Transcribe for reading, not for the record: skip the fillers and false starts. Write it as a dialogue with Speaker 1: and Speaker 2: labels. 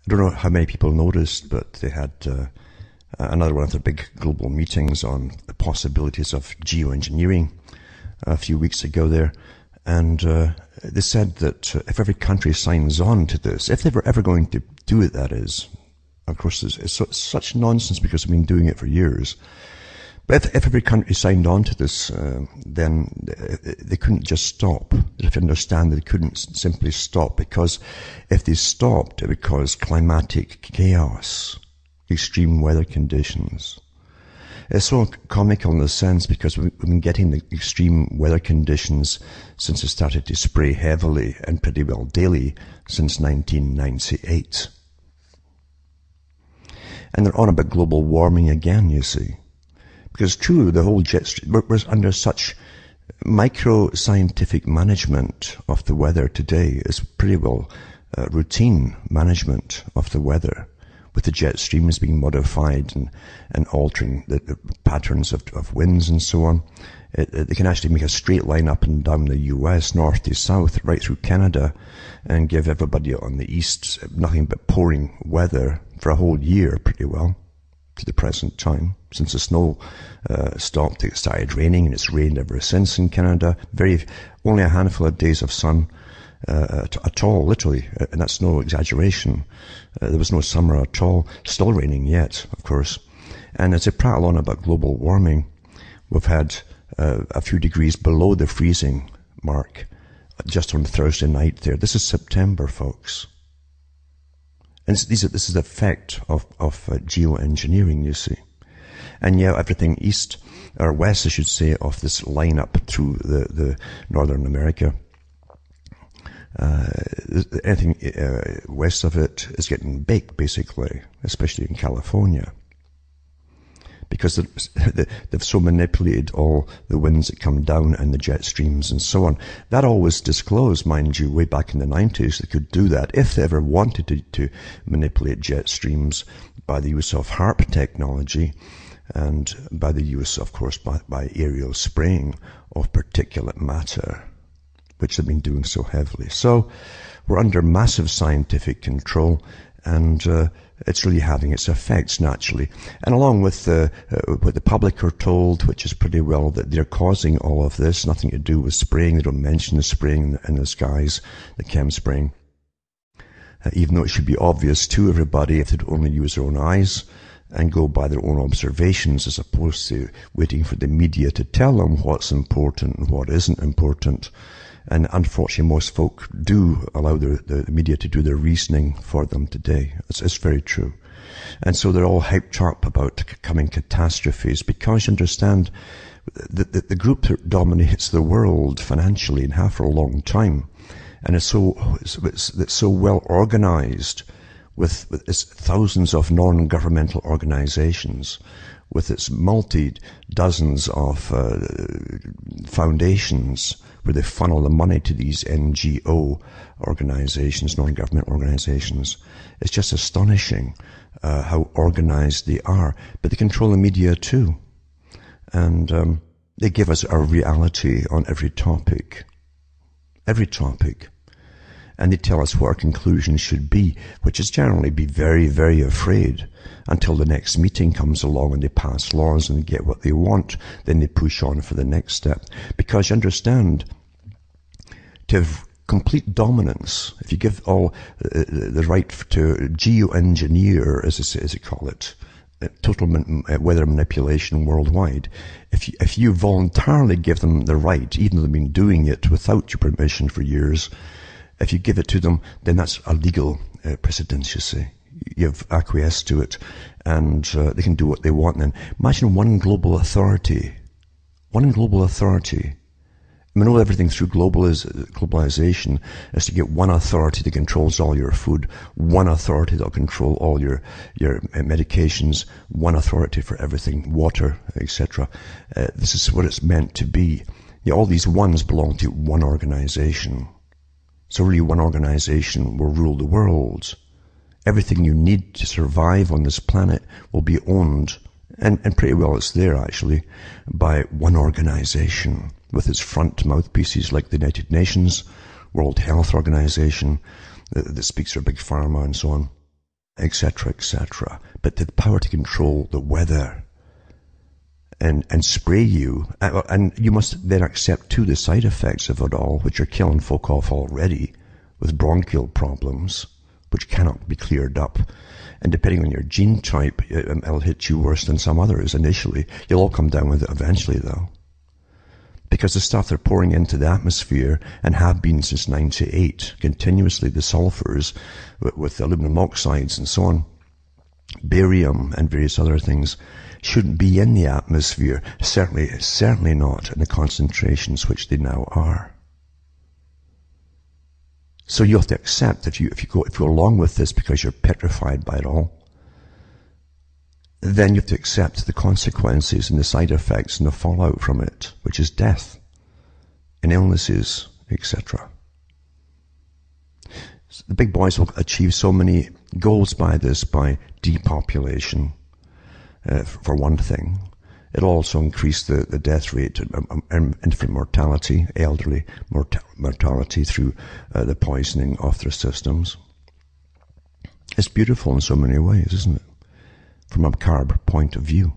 Speaker 1: I don't know how many people noticed, but they had another one of their big global meetings on the possibilities of geoengineering a few weeks ago there. And they said that if every country signs on to this, if they were ever going to do it, that is, of course, it's such nonsense because I've been doing it for years. But if every country signed on to this, then they couldn't just stop. If you understand, they couldn't simply stop, because if they stopped, it would cause climatic chaos, extreme weather conditions. It's so comical in a sense because we've been getting the extreme weather conditions since it started to spray heavily and pretty well daily since 1998. And they're on about global warming again, you see. Because true, the whole jet stream, we're under such micro-scientific management of the weather today. It's pretty well routine management of the weather, with the jet streams being modified and altering the patterns of winds and so on. They can actually make a straight line up and down the US, north to south, right through Canada, and give everybody on the east nothing but pouring weather for a whole year pretty well, to the present time. Since the snow stopped, it started raining, and it's rained ever since in Canada. Only a handful of days of sun at all, literally, and that's no exaggeration. There was no summer at all. Still raining yet, of course. And as I prattle on about global warming, we've had a few degrees below the freezing mark just on Thursday night there. This is September, folks. And this is the effect of geoengineering, you see. And yeah, everything east, or west, I should say, of this line up through the Northern America, anything west of it is getting baked, basically, especially in California. Because they've so manipulated all the winds that come down and the jet streams and so on. That all was disclosed, mind you, way back in the 90s. They could do that if they ever wanted to manipulate jet streams by the use of HAARP technology and by the use, of course, by aerial spraying of particulate matter, which they've been doing so heavily. So we're under massive scientific control, and it's really having its effects naturally. And along with what the public are told, which is pretty well that they're causing all of this, nothing to do with spraying. They don't mention the spraying in the skies, the chem spraying. Even though it should be obvious to everybody if they'd only use their own eyes and go by their own observations, as opposed to waiting for the media to tell them what's important and what isn't important. And unfortunately, most folk do allow the media to do their reasoning for them today. It's very true. And so they're all hyped up about coming catastrophes, because you understand the group that dominates the world financially and have for a long time, and it's so well organized with its thousands of non-governmental organizations, with its multi-dozens of foundations where they funnel the money to these NGO organizations, non-government organizations. It's just astonishing how organized they are. But they control the media too. And they give us a reality on every topic. Every topic. And they tell us what our conclusions should be, which is generally be very, very afraid until the next meeting comes along and they pass laws and they get what they want. Then they push on for the next step. Because you understand, to have complete dominance, if you give all the right to geoengineer, as they call it, total weather manipulation worldwide, if you voluntarily give them the right, even though they've been doing it without your permission for years, if you give it to them, then that's a legal precedence, you see. You've acquiesced to it, and they can do what they want then. Imagine one global authority. One global authority. I mean, everything through globalization is to get one authority that controls all your food, one authority that will control all your medications, one authority for everything, water, etc. This is what it's meant to be. Yeah, all these ones belong to one organization. So really one organization will rule the world. Everything you need to survive on this planet will be owned, and pretty well it's there actually, by one organization with its front mouthpieces like the United Nations, World Health Organization, that speaks for Big Pharma and so on. etc., etc. But the power to control the weather and spray you, and you must then accept too the side effects of it all, which are killing folk off already with bronchial problems, which cannot be cleared up. And depending on your gene type, it'll hit you worse than some others initially. You'll all come down with it eventually, though. Because the stuff they're pouring into the atmosphere, and have been since 98, continuously, the sulfurs with aluminum oxides and so on, barium and various other things, shouldn't be in the atmosphere. Certainly not in the concentrations which they now are. So you have to accept that if you go along with this because you're petrified by it all, then you have to accept the consequences and the side effects and the fallout from it, which is death and illnesses, etc. The big boys will achieve so many goals by this, by depopulation, for one thing. It'll also increase the death rate, infant mortality, elderly mortality through the poisoning of their systems. It's beautiful in so many ways, isn't it? From a carb point of view.